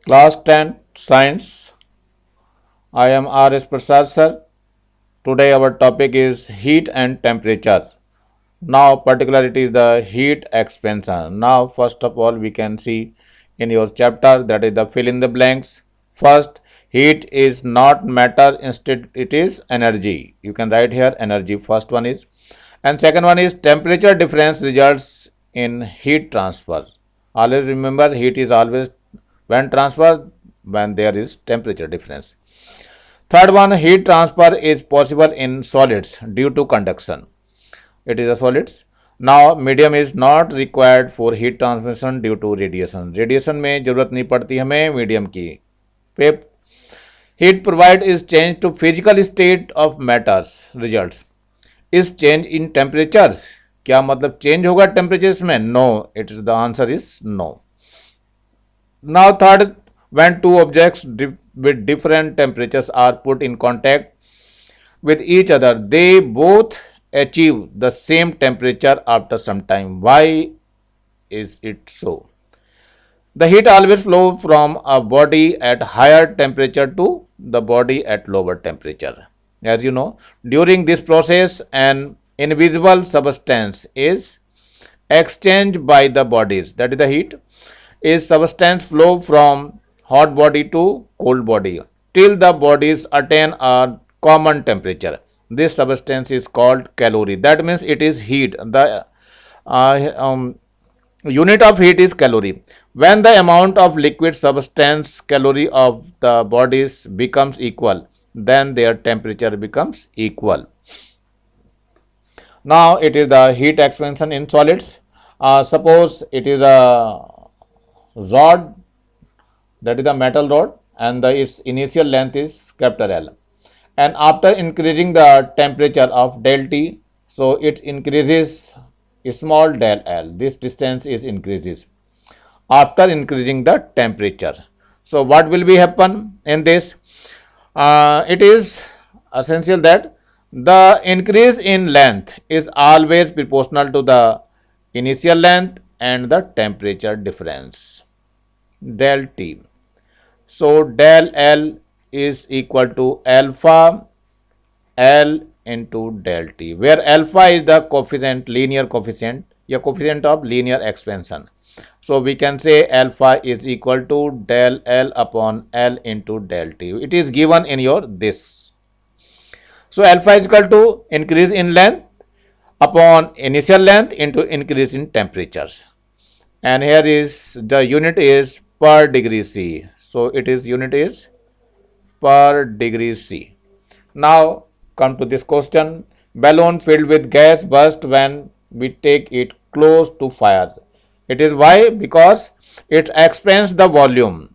Class 10 Science. I am R.S. Prasad sir. Today our topic is heat and temperature. Now particularity is the heat expansion. Now first of all we can see in your chapter, that is the fill in the blanks. First, heat is not matter, instead it is energy. You can write here energy, first one is. And second one is temperature difference results in heat transfer. Always remember, heat is always when transfer when there is temperature difference. Third one, heat transfer is possible in solids due to conduction. It is a solids. Now medium is not required for heat transmission due to radiation. Radiation में जरूरत नहीं पड़ती हमें medium की. Fifth, heat provide is change to physical state of matters results. Is change in temperatures? क्या मतलब change होगा temperatures में? No, it is the answer is no. Now third, when two objects with different temperatures are put in contact with each other, they both achieve the same temperature after some time. Why is it so? The heat always flows from a body at higher temperature to the body at lower temperature. As you know, during this process, an invisible substance is exchanged by the bodies, that is the heat, is substance flow from hot body to cold body till the bodies attain a common temperature. This substance is called calorie. That means it is heat. The unit of heat is calorie. When the amount of liquid substance calorie of the bodies becomes equal, then their temperature becomes equal. Now it is the heat expansion in solids. Suppose it is a rod, that is the metal rod, and its initial length is capital L. And after increasing the temperature of del T, so it increases small del L. This distance is increases after increasing the temperature. So what will be happen in this? It is essential that the increase in length is always proportional to the initial length and the temperature difference, del T. So del L is equal to alpha L into del T, where alpha is the coefficient, linear coefficient, a coefficient of linear expansion. So we can say alpha is equal to del L upon L into del T. It is given in your this. So alpha is equal to increase in length upon initial length into increase in temperatures. And here is the unit is per degree C. So it is unit is per degree C. Now come to this question. Balloon filled with gas burst when we take it close to fire. It is why? Because it expands the volume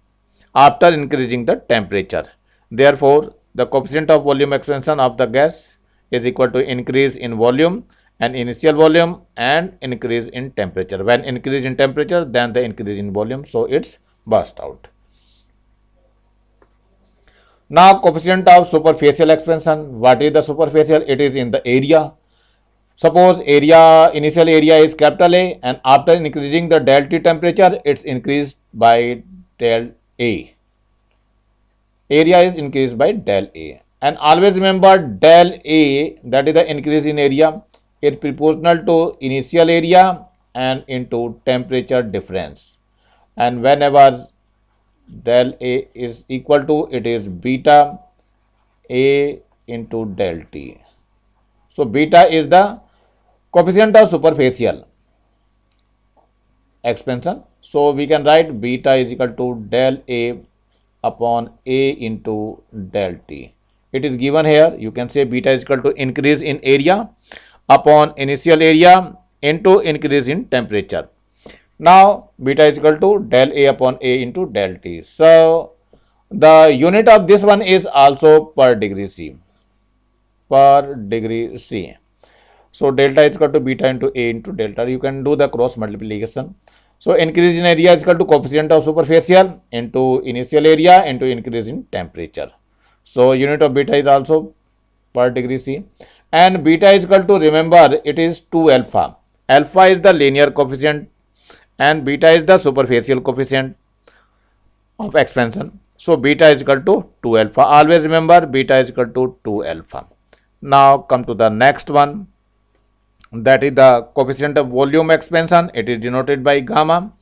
after increasing the temperature. Therefore, the coefficient of volume expansion of the gas is equal to increase in volume and initial volume and increase in temperature. When increase in temperature, then the increase in volume, so it's burst out. Now coefficient of superficial expansion. What is the superficial? It is in the area. Suppose area, initial area is capital A, and after increasing the del T temperature, it's increased by del A. Area is increased by del A. And always remember del A, that is the increase in area, is proportional to initial area and into temperature difference. And whenever del A is equal to, it is beta A into del T. So beta is the coefficient of superficial expansion. So we can write beta is equal to del A upon A into del T. It is given here. You can say beta is equal to increase in area upon initial area into increase in temperature. Now beta is equal to del A upon A into del T. So the unit of this one is also per degree C. Per degree C. So delta is equal to beta into A into delta. You can do the cross multiplication. So increase in area is equal to coefficient of superficial into initial area into increase in temperature. So unit of beta is also per degree C. And beta is equal to, remember, it is 2 alpha. Alpha is the linear coefficient and beta is the superficial coefficient. of expansion. So beta is equal to 2 alpha. Always remember beta is equal to 2 alpha. Now come to the next one, that is the coefficient of volume expansion. It is denoted by gamma.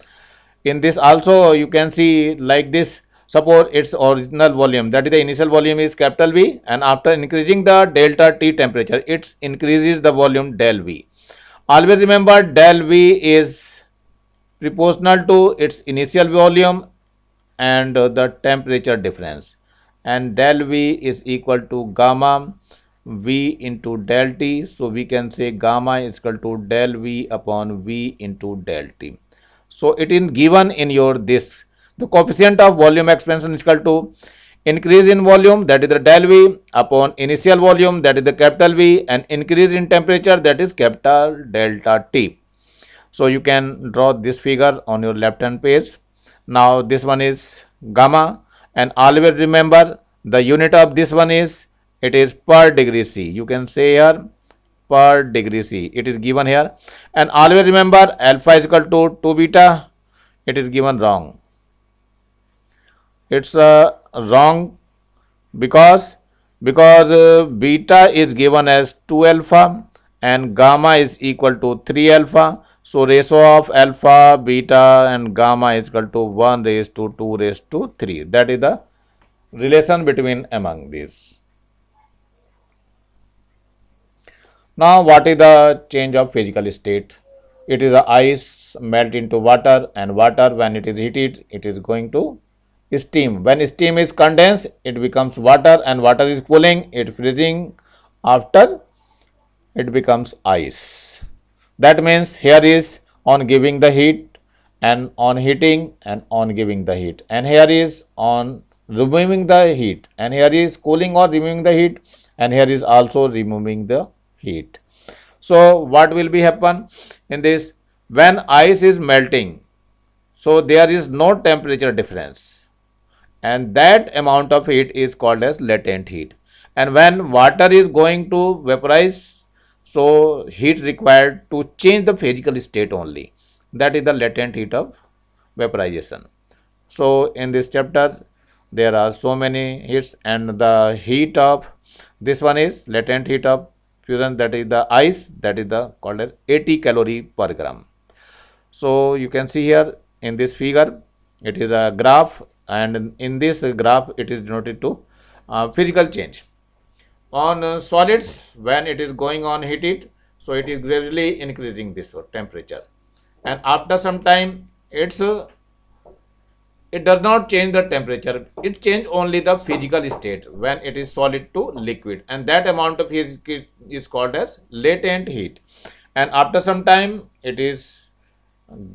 In this also you can see like this. Suppose its original volume, that is the initial volume, is capital V, and after increasing the delta T temperature, it increases the volume del V. Always remember del V is proportional to its initial volume and the temperature difference, and del V is equal to gamma V into del T. So we can say gamma is equal to del V upon V into del T. So it is given in your this. The coefficient of volume expansion is equal to increase in volume, that is the del V, upon initial volume, that is the capital V, and increase in temperature, that is capital delta T. So you can draw this figure on your left hand page. Now this one is gamma, and always remember the unit of this one is, it is per degree C. You can say here per degree C, it is given here, and always remember alpha is equal to 2 beta. It is given wrong. It's wrong because beta is given as 2 alpha and gamma is equal to 3 alpha. So ratio of alpha, beta and gamma is equal to 1 raised to 2 raised to 3. That is the relation between among these. Now what is the change of physical state? It is a ice melt into water, and water when it is heated, it is going to steam. When steam is condensed, it becomes water, and water is cooling, it freezing, after it becomes ice. That means here is on giving the heat and on heating and on giving the heat, and here is on removing the heat, and here is cooling or removing the heat, and here is also removing the heat. So what will be happen in this? When ice is melting, so there is no temperature difference, and that amount of heat is called as latent heat. And when water is going to vaporize, so heat required to change the physical state only, that is the latent heat of vaporization. So in this chapter there are so many heats, and the heat of this one is latent heat of fusion, that is the ice, that is the called as 80 calorie per gram. So you can see here in this figure, it is a graph, and in this graph it is denoted to physical change. On solids, when it is going on heated, so it is gradually increasing this temperature, and after some time it does not change the temperature, it change only the physical state when it is solid to liquid, and that amount of heat is called as latent heat. And after some time it is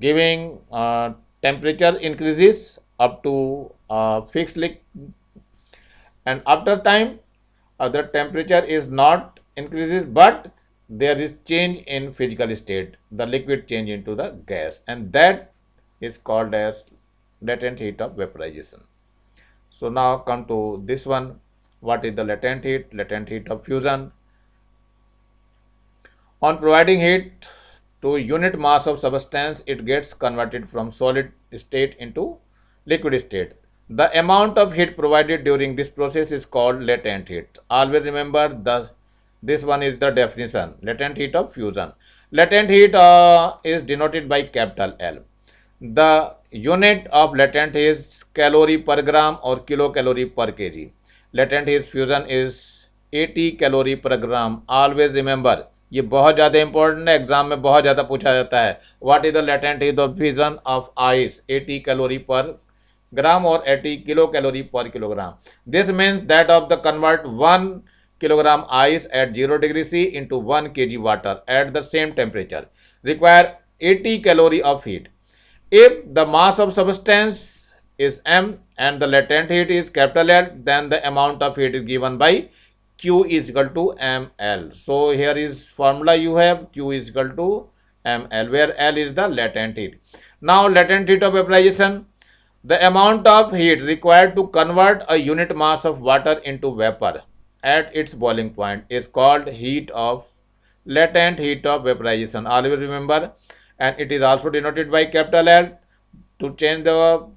giving temperature increases up to fixed and after time the temperature is not increases, but there is change in physical state, the liquid change into the gas, and that is called as latent heat of vaporization. So now come to this one. What is the latent heat? Latent heat of fusion. On providing heat to unit mass of substance, it gets converted from solid state into liquid state. The amount of heat provided during this process is called latent heat. Always remember this one is the definition, latent heat of fusion. Latent heat is denoted by capital L. The unit of latent is calorie per gram or kilocalorie per kg. Latent heat fusion is 80 calorie per gram. Always remember, ये बहुत ज़्यादा important है, exam में बहुत ज़्यादा पूछा जाता है. What is the latent heat of fusion of ice? 80 calorie पर gram or 80 kilocalorie per kilogram. This means that of the convert 1 kilogram ice at 0 degree C into 1 kg water at the same temperature require 80 calorie of heat. If the mass of substance is m and the latent heat is capital L, then the amount of heat is given by Q is equal to ml. So here is formula you have, Q is equal to ml, where L is the latent heat. Now latent heat of vaporization, the amount of heat required to convert a unit mass of water into vapor at its boiling point is called heat of latent heat of vaporization. Always remember, and it is also denoted by capital L. To change the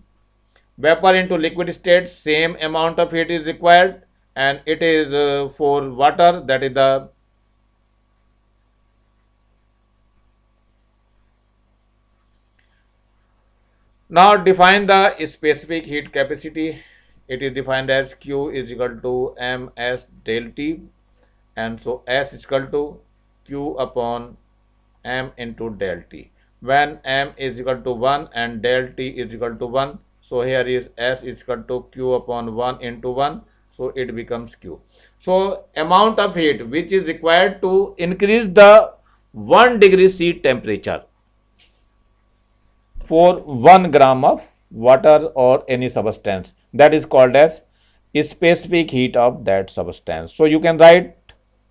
Vapor into liquid state, same amount of heat is required, and it is for water, that is the now define the specific heat capacity. It is defined as Q is equal to ms del T, and so S is equal to Q upon m into del T. When m is equal to 1 and del T is equal to 1, so here is S is equal to Q upon 1 into 1, so it becomes Q. So amount of heat which is required to increase the 1 degree C temperature for 1 gram of water or any substance, that is called as specific heat of that substance. So you can write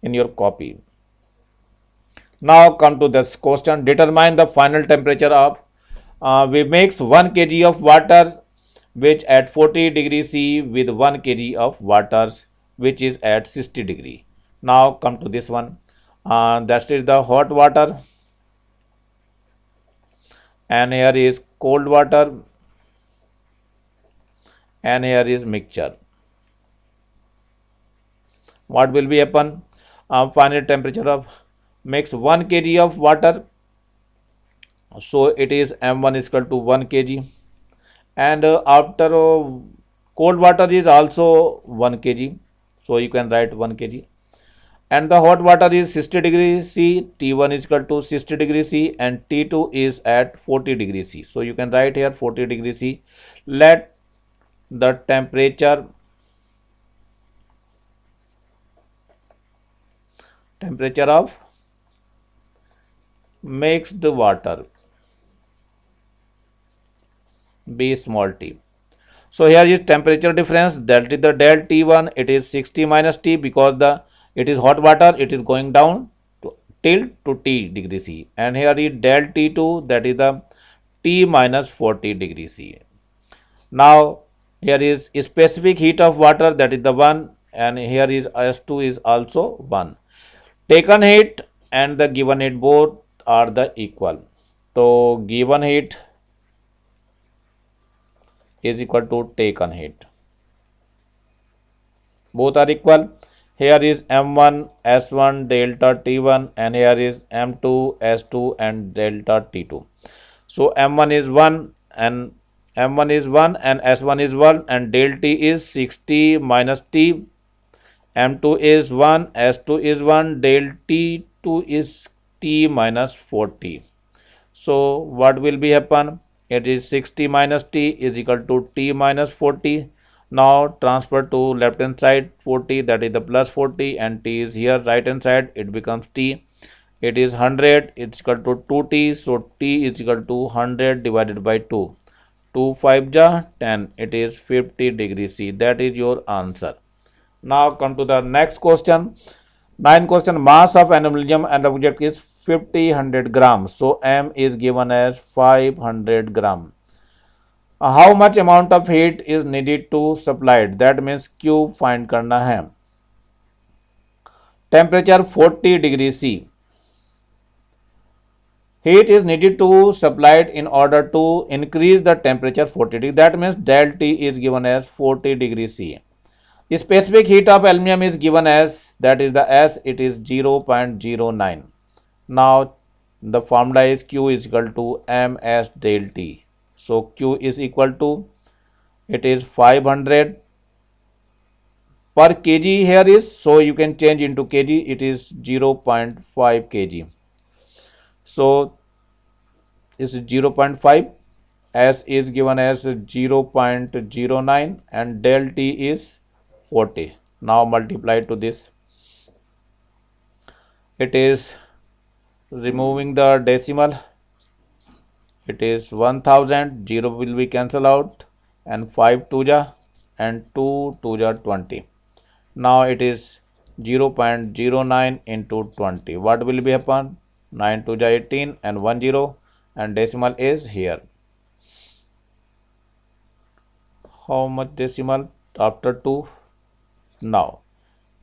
in your copy. Now come to this question. Determine the final temperature of we mix 1 kg of water which at 40 degree C with 1 kg of water which is at 60 degree. Now come to this one. That is the hot water, and here is cold water, and here is mixture. What will be happen? Final temperature of mix 1 kg of water, so it is m1 is equal to 1 kg, and after cold water is also 1 kg, so you can write 1 kg, and the hot water is 60 degree C, T1 is equal to 60 degree C, and T2 is at 40 degree C, so you can write here 40 degree C. Let the temperature of mixed water be small t. So here is temperature difference, that is the del T1, it is 60 minus T, because it is hot water, it is going down till to T degree C, and here is del T2, that is the T minus 40 degree C. Now here is specific heat of water, that is the 1, and here is S2 is also 1. Taken heat and the given heat both are the equal. So given heat is equal to taken heat. Both are equal. Here is M1 S1 delta T1, and here is M2 S2 and delta T2. So M1 is 1 and M1 is 1 and S1 is 1, and del T is 60 minus T. M2 is 1, S2 is 1, del T2 is T minus 40. So what will be happen? It is 60 minus T is equal to T minus 40. Now transfer to left hand side 40, that is the plus 40, and T is here right hand side, it becomes T. It is 100, it's equal to 2T, so T is equal to 100 divided by 2. 2 5 ja 10, it is 50 degree C. That is your answer. Now come to the next question. 9th question. Mass of an aluminum and object is 50 grams. So M is given as 500 gram. How much amount of heat is needed to supplied? That means Q find करना है. Temperature 40 degree C. Heat is needed to supplied in order to increase the temperature 40 degree. That means del T is given as 40 degree C. Specific heat of aluminum is given as, that is the S, it is 0.09. Now the formula is Q is equal to ms del T. So Q is equal to, it is 500 per kg here is, so you can change into kg, it is 0.5 kg. So this is 0.5, S is given as 0.09, and del T is 40. Now multiply to this. It is removing the decimal. It is 1000, 0 will be cancelled out, and 5 2 ja, and 2 2 ja 20. Now it is 0.09 into 20. What will be happen? 9 2 ja 18 and 1 0, and decimal is here. How much decimal after 2? Now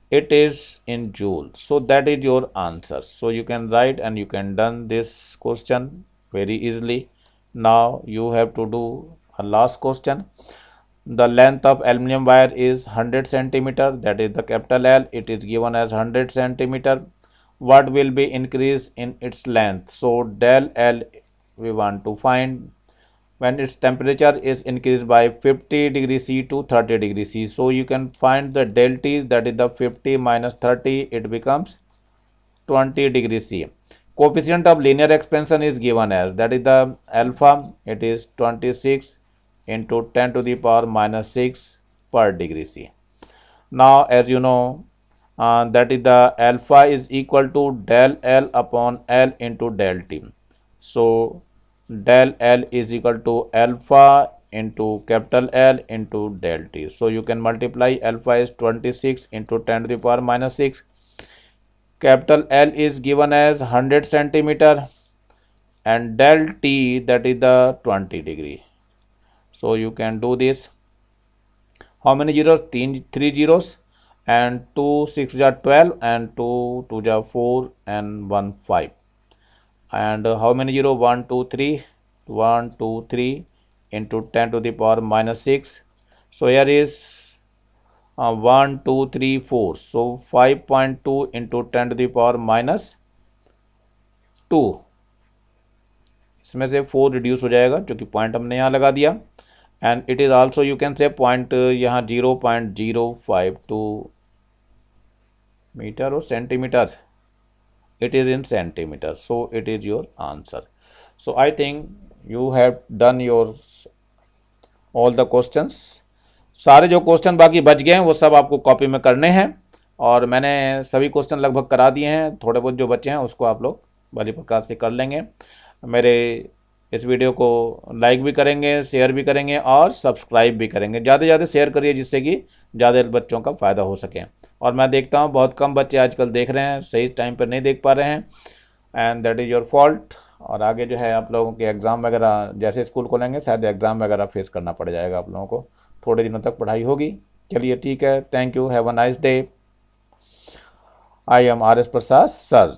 it is in joule. So that is your answer. So you can write and you can done this question very easily. Now you have to do a last question. The length of aluminum wire is 100 centimeter, that is the capital L. It is given as 100 centimeter. What will be increase in its length? So del L we want to find when its temperature is increased by 50 degree C to 30 degree C. So you can find the del T, that is the 50 minus 30, it becomes 20 degree C. Coefficient of linear expansion is given as, that is the alpha, it is 26 into 10 to the power minus 6 per degree C. Now as you know, that is the alpha is equal to del L upon L into del T. So del L is equal to alpha into capital L into del T. So you can multiply. Alpha is 26 into 10 to the power minus 6. Capital L is given as 100 centimeter and del T, that is the 20 degree. So you can do this. How many zeros? 3 zeros, and 2 6 are 12 and 2 2 are 4 and 1 5. And how many 0? 1 2 3, 1 2 3 into 10 to the power minus 6. So here is 1 2 3 4. So 5.2 into 10 to the power minus 2. इसमें से 4 reduce हो जाएगा क्योंकि point हमने यहाँ लगा दिया. And it is also you can say point यहाँ 0.052 मीटर और centimetre. It is in centimeter, so it is your answer. So I think you have done your all the questions. सारे जो क्वेश्चन बाकी बच गए हैं वो सब आपको कॉपी में करने हैं, और मैंने सभी क्वेश्चन लगभग करा दिए हैं. थोड़े बहुत जो बचे हैं उसको आप लोग बड़ी प्रकार से कर लेंगे. मेरे इस वीडियो को लाइक भी करेंगे, शेयर भी करेंगे और सब्सक्राइब भी करेंगे. ज़्यादा से ज़्यादा शेयर करिए जिससे कि ज़्यादा बच्चों का फ़ायदा हो सके. और मैं देखता हूँ बहुत कम बच्चे आजकल देख रहे हैं, सही टाइम पर नहीं देख पा रहे हैं, and that is your fault. और आगे जो है आप लोगों के एग्ज़ाम वगैरह जैसे स्कूल खोलेंगे शायद एग्ज़ाम वगैरह फेस करना पड़ जाएगा आप लोगों को. थोड़े दिनों तक पढ़ाई होगी. चलिए ठीक है, thank you, have a nice day. I am R S Prasad sir.